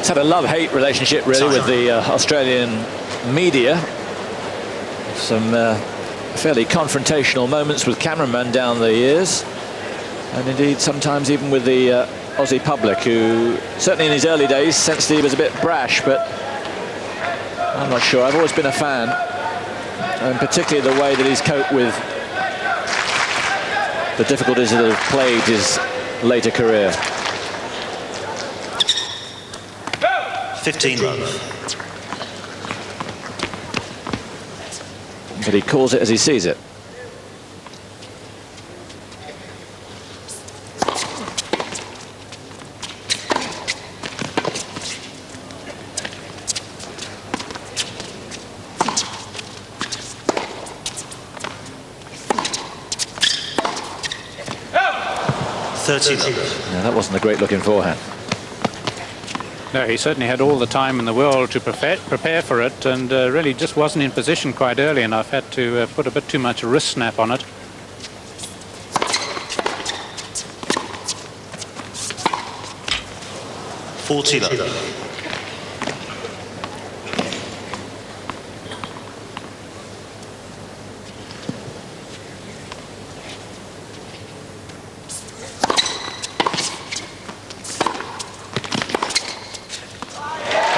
It's had a love-hate relationship, really, with the Australian media. Some fairly confrontational moments with cameramen down the years, and indeed sometimes even with the Aussie public, who certainly in his early days sensed he was a bit brash, but I'm not sure. I've always been a fan, and particularly the way that he's coped with the difficulties that have plagued his later career. 15 love. But he calls it as he sees it. Yeah, that wasn't a great looking forehand. No, he certainly had all the time in the world to prepare for it, and really just wasn't in position quite early enough. Had to put a bit too much wrist snap on it.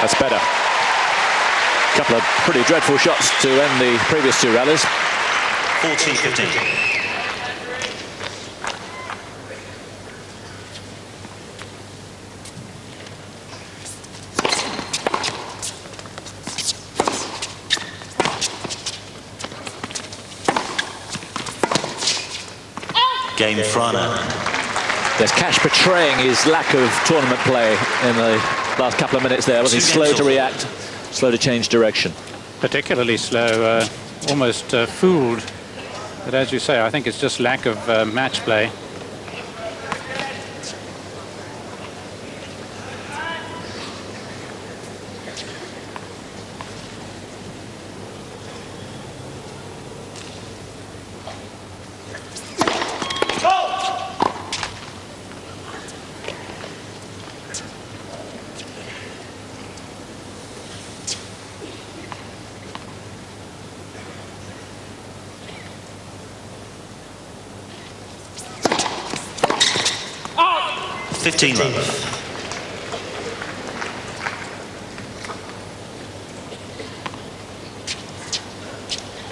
That's better. A couple of pretty dreadful shots to end the previous two rallies. 14-15. Game Frana. There's Cash betraying his lack of tournament play in the last couple of minutes there. Was he slow to react, slow to change direction? Particularly slow, almost fooled. But as you say, I think it's just lack of match play.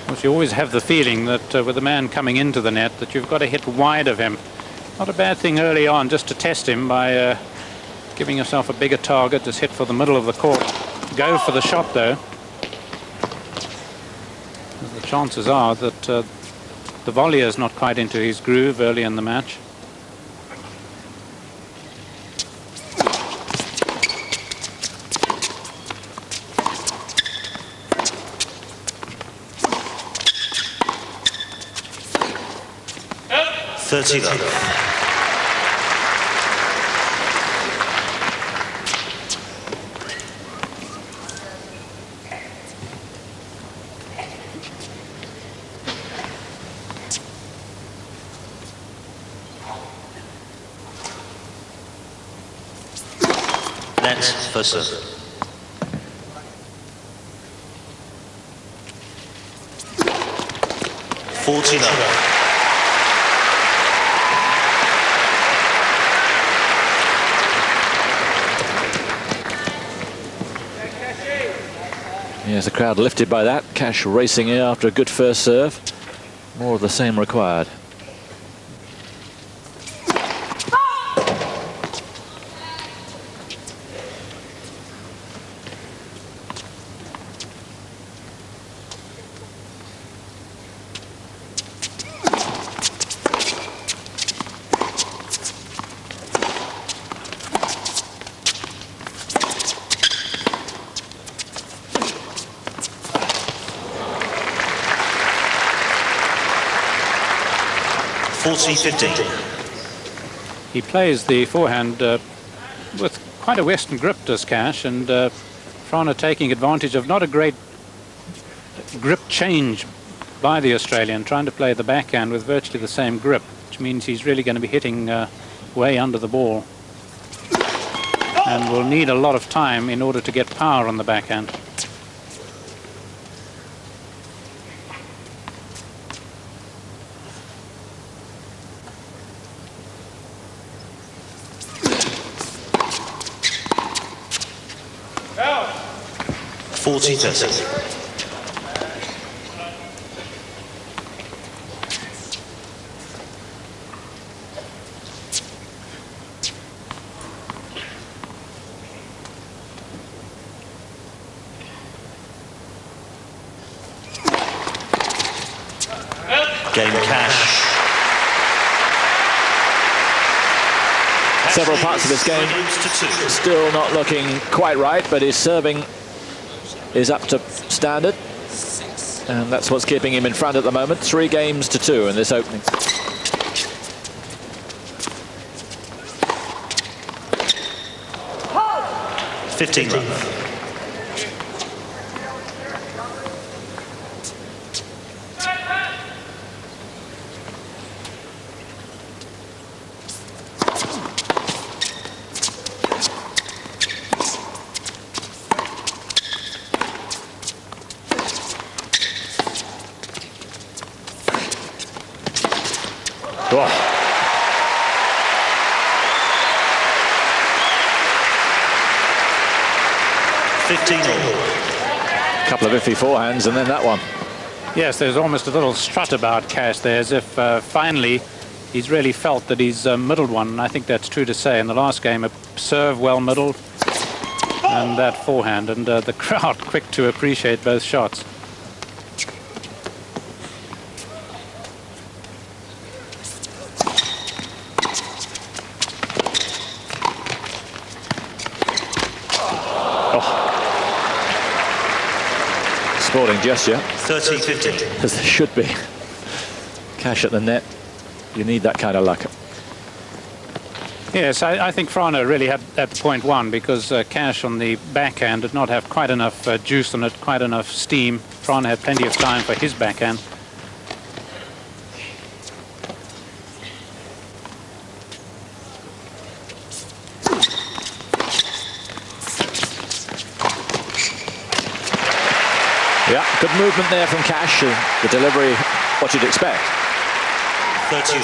Well, you always have the feeling that with a man coming into the net that you've got to hit wide of him. Not a bad thing early on just to test him by giving yourself a bigger target. Just hit for the middle of the court. Go for the shot though. The chances are that the volleyer is not quite into his groove early in the match. That's for serve. 14 love. Yes, the crowd lifted by that. Cash racing in after a good first serve. More of the same required. He plays the forehand with quite a Western grip, does Cash, and Frana taking advantage of not a great grip change by the Australian, trying to play the backhand with virtually the same grip, which means he's really going to be hitting way under the ball. and will need a lot of time in order to get power on the backhand. Out. 40-30. Game cash. Several parts of this game still not looking quite right, but his serving is up to standard, and that's what's keeping him in front at the moment. 3 games to 2 in this opening. $15 love. Oh. $15. Couple of iffy forehands and then that one. Yes, there's almost a little strut about Cash there, as if finally he's really felt that he's middled one, and I think that's true to say. In the last game, a serve well middled and that forehand, and the crowd quick to appreciate both shots. Sporting gesture. 30-15. As there should be. Cash at the net. You need that kind of luck. Yes, I think Frana really had that point won, because Cash on the backhand did not have quite enough juice on it, quite enough steam. Frana had plenty of time for his backhand. Yeah, good movement there from Cash. The delivery, what you'd expect. 30.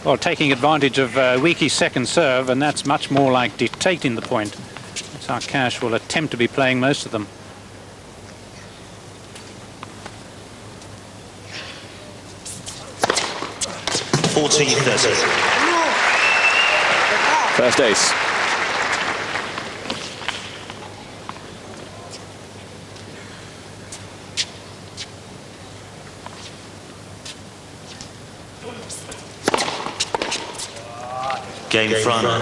Well, taking advantage of Weekie's second serve, and that's much more like dictating the point. That's how Cash will attempt to be playing most of them. First ace. Game Frana.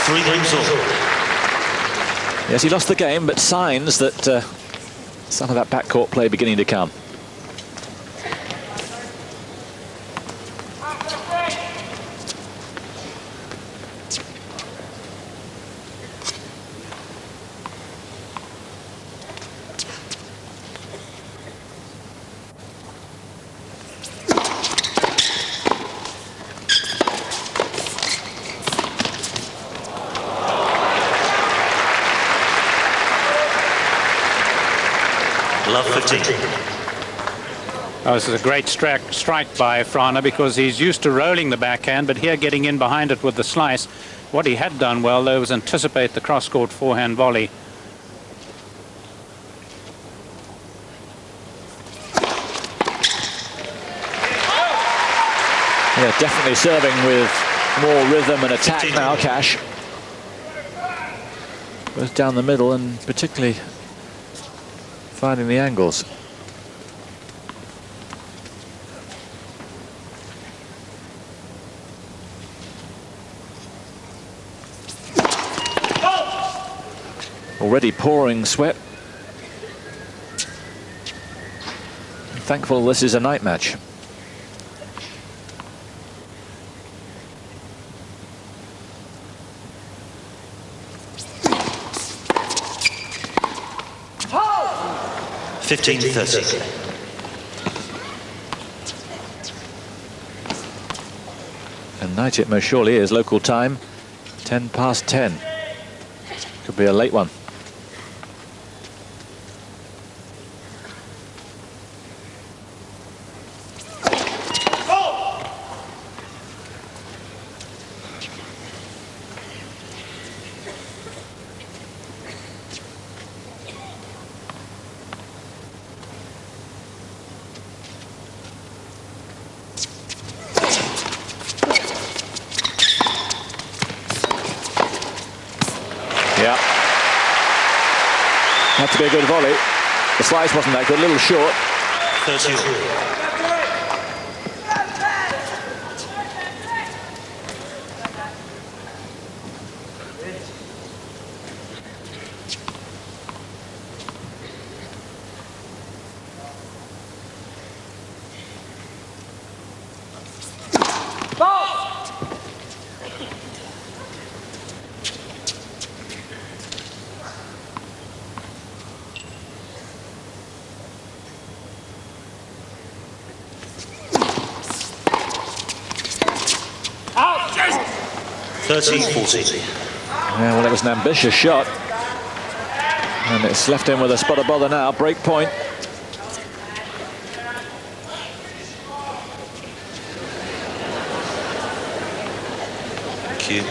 3 games all. Yes, he lost the game, but signs that some of that backcourt play beginning to come. Love 15. Oh, this is a great strike by Frana, because he's used to rolling the backhand, but here getting in behind it with the slice. What he had done well, though, was anticipate the cross-court forehand volley. Yeah, definitely serving with more rhythm and attack now, Cash. Both down the middle and particularly finding the angles. Already pouring sweat. Thankful this is a night match. Tonight it most surely is. Local time, 10 past 10. Could be a late one. Yeah. Had to be a good volley. The slice wasn't that good, a little short. 30. Out. 30-40. Yeah, well, it was an ambitious shot. And it's left him with a spot of bother now. Break point. Thank you.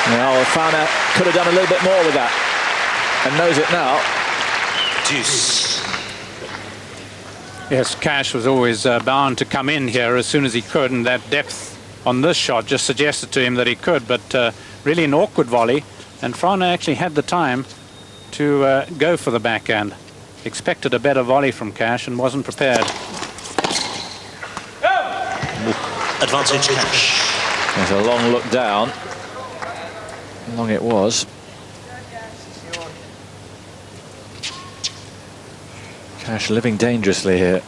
Well, Frana could have done a little bit more with that, and knows it now. Deuce. Yes, Cash was always bound to come in here as soon as he could, and that depth on this shot just suggested to him that he could, but really an awkward volley, and Frana actually had the time to go for the backhand. Expected a better volley from Cash and wasn't prepared. Advantage Cash. There's a long look down. How long it was. Cash living dangerously here.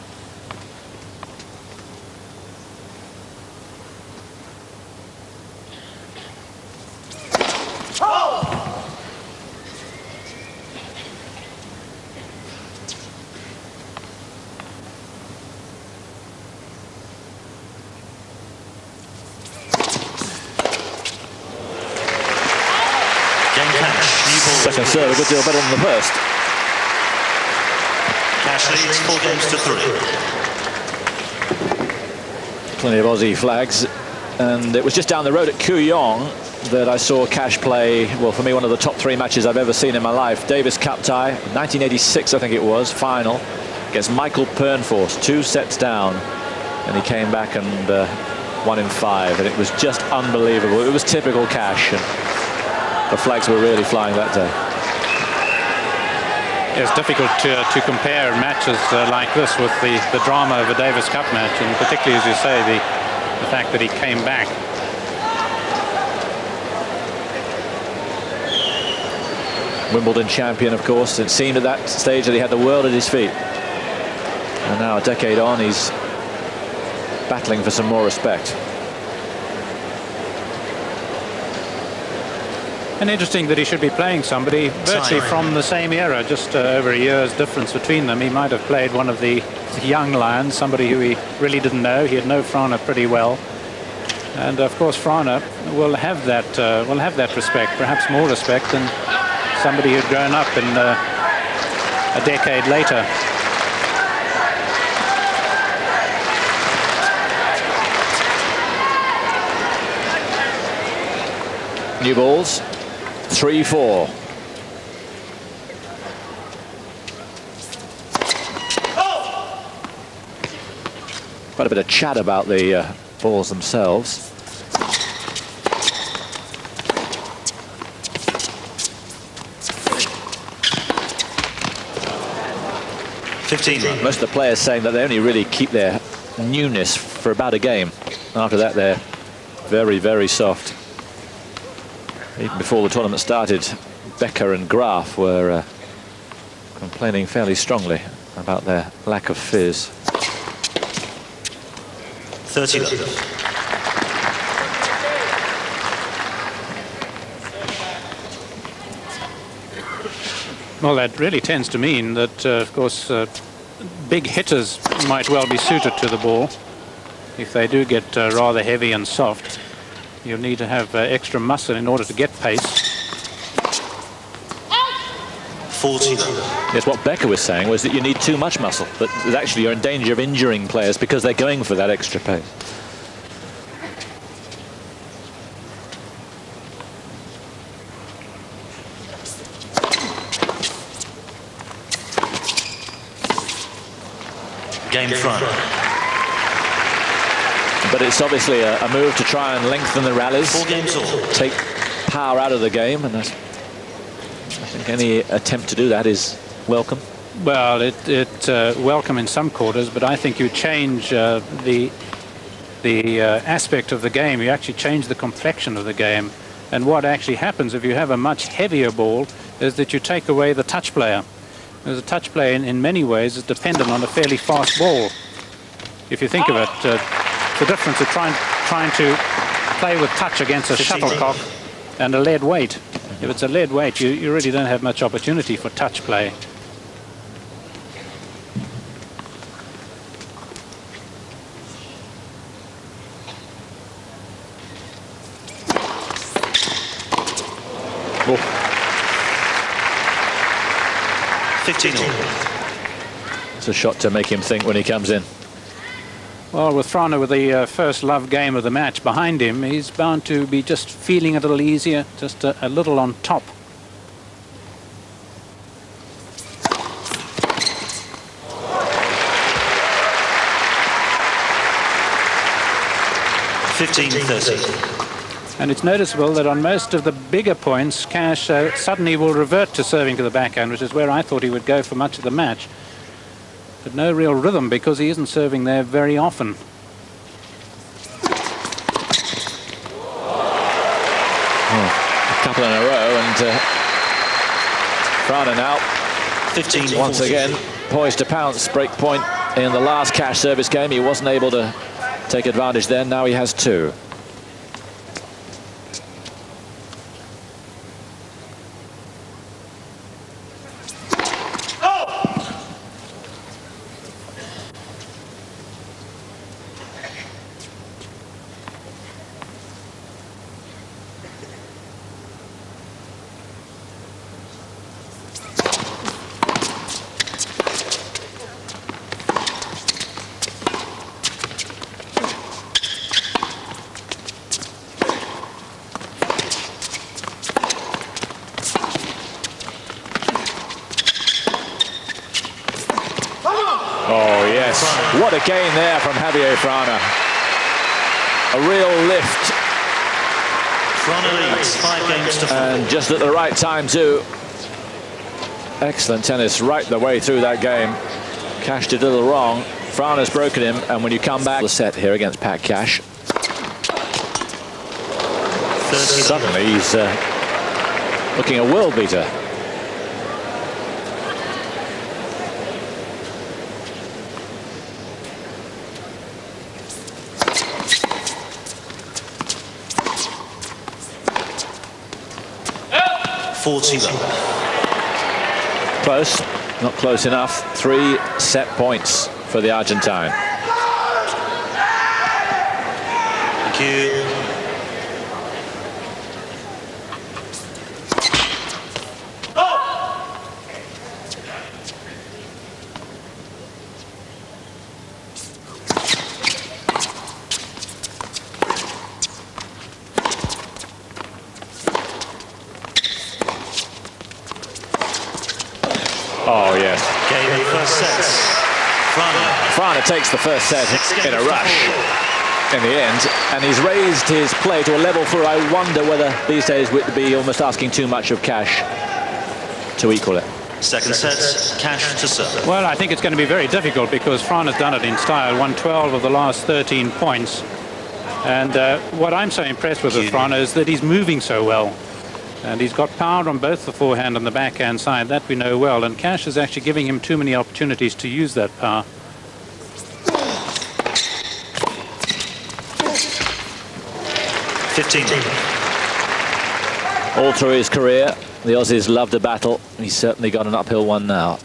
Second serve a good deal better than the first. Cash leads 4 games to 3. Plenty of Aussie flags, and it was just down the road at Kooyong that I saw Cash play, well, for me, one of the top 3 matches I've ever seen in my life. Davis Cup tie, 1986 I think it was, final, against Michael Pernfors, 2 sets down, and he came back and won in 5, and it was just unbelievable. It was typical Cash, and the flags were really flying that day. It's difficult to compare matches like this with the drama of a Davis Cup match, and particularly, as you say, the fact that he came back. Wimbledon champion, of course. It seemed at that stage that he had the world at his feet. And now, a decade on, he's battling for some more respect. And interesting that he should be playing somebody virtually from the same era, just over a year's difference between them. He might have played one of the young lions, somebody who he really didn't know. He'd know Frana pretty well, and of course Frana will have that respect, perhaps more respect than somebody who'd grown up in a decade later. New balls. 3-4. Quite a bit of chat about the balls themselves. 15. Most of the players saying that they only really keep their newness for about a game. After that, they're very, very soft. Even before the tournament started, Becker and Graf were complaining fairly strongly about their lack of fizz. 30 love. Well, that really tends to mean that, of course, big hitters might well be suited to the ball. If they do get rather heavy and soft, you'll need to have extra muscle in order to get pace. 40 love. Yes, what Becker was saying was that you need too much muscle, that actually you're in danger of injuring players because they're going for that extra pace. Game Frana. But it's obviously a move to try and lengthen the rallies, 4 games all. take power out of the game, and I think any attempt to do that is welcome. Well, it welcome in some quarters, but I think you change the aspect of the game. You actually change the complexion of the game. And what actually happens if you have a much heavier ball is that you take away the touch player. Because a touch player in many ways is dependent on a fairly fast ball. If you think of it, the difference of trying to play with touch against a shuttlecock and a lead weight. If it's a lead weight, you really don't have much opportunity for touch play. Oh. 15 all. It's a shot to make him think when he comes in. Well, with Frana with the first love game of the match behind him, he's bound to be just feeling a little easier, just a little on top. And it's noticeable that on most of the bigger points, Cash suddenly will revert to serving to the backhand, which is where I thought he would go for much of the match. But no real rhythm because he isn't serving there very often. Oh, a couple in a row, and Frana now 15 once again poised to pounce. Break point in the last Cash service game. He wasn't able to take advantage then. Now he has 2. What a game there from Javier Frana. A real lift. Frana leads 5 games to 4. And just at the right time too. Excellent tennis right the way through that game. Cash did a little wrong. Frana's broken him, and when you come back the set here against Pat Cash, suddenly he's looking a world beater. Close, not close enough. 3 set points for the Argentine. Thank you. Oh, yes. Game of first sets. Frana takes the first set in a rush in the end, and he's raised his play to a level where I wonder whether these days would be almost asking too much of Cash to equal it. Second set, Cash to serve. Well, I think it's going to be very difficult because Frana's done it in style, won 12 of the last 13 points. And what I'm so impressed with Frana is that he's moving so well. And he's got power on both the forehand and the backhand side, that we know well. And Cash is actually giving him too many opportunities to use that power. All through his career, the Aussies loved a battle. He's certainly got an uphill one now.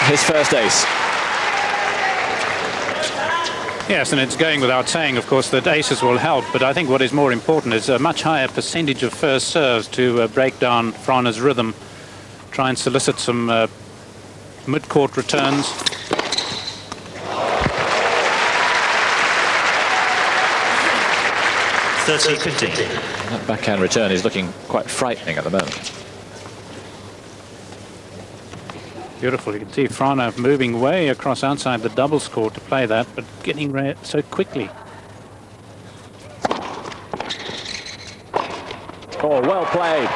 His first ace. Yes, and it's going without saying, of course, that aces will help. But I think what is more important is a much higher percentage of first serves to break down Frana's rhythm, try and solicit some mid-court returns. That backhand return is looking quite frightening at the moment. Beautiful. You can see Frana moving way across outside the doubles court to play that, but getting so quickly. Oh, well played.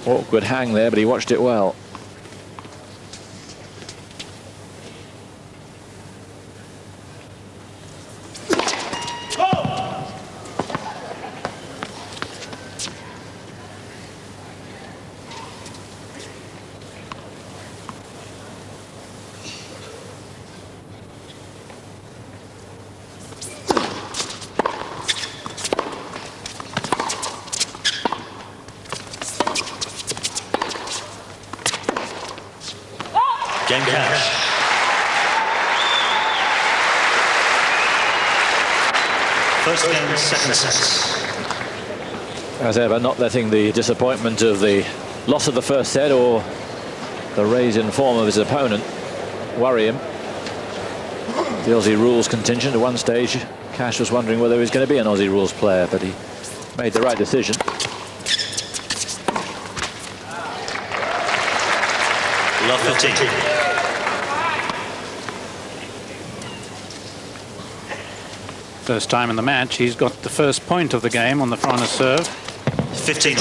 Awkward hang there, but he watched it well. Game Cash. First game, second set. As ever, not letting the disappointment of the loss of the first set or the raise in form of his opponent worry him. The Aussie rules contingent. At one stage, Cash was wondering whether he was going to be an Aussie rules player, but he made the right decision. Love 15. First time in the match, he's got the first point of the game on the Frana serve. 15.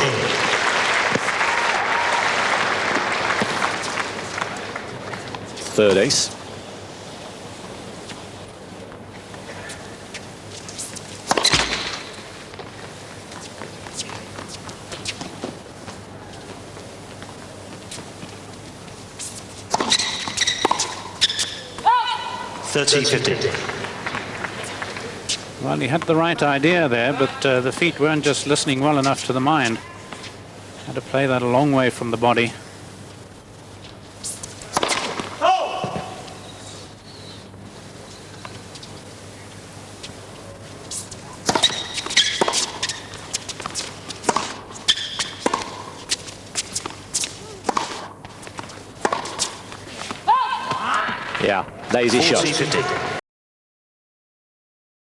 Third ace. Well, he had the right idea there, but the feet weren't just listening well enough to the mind. Had to play that a long way from the body. Yeah, lazy shot.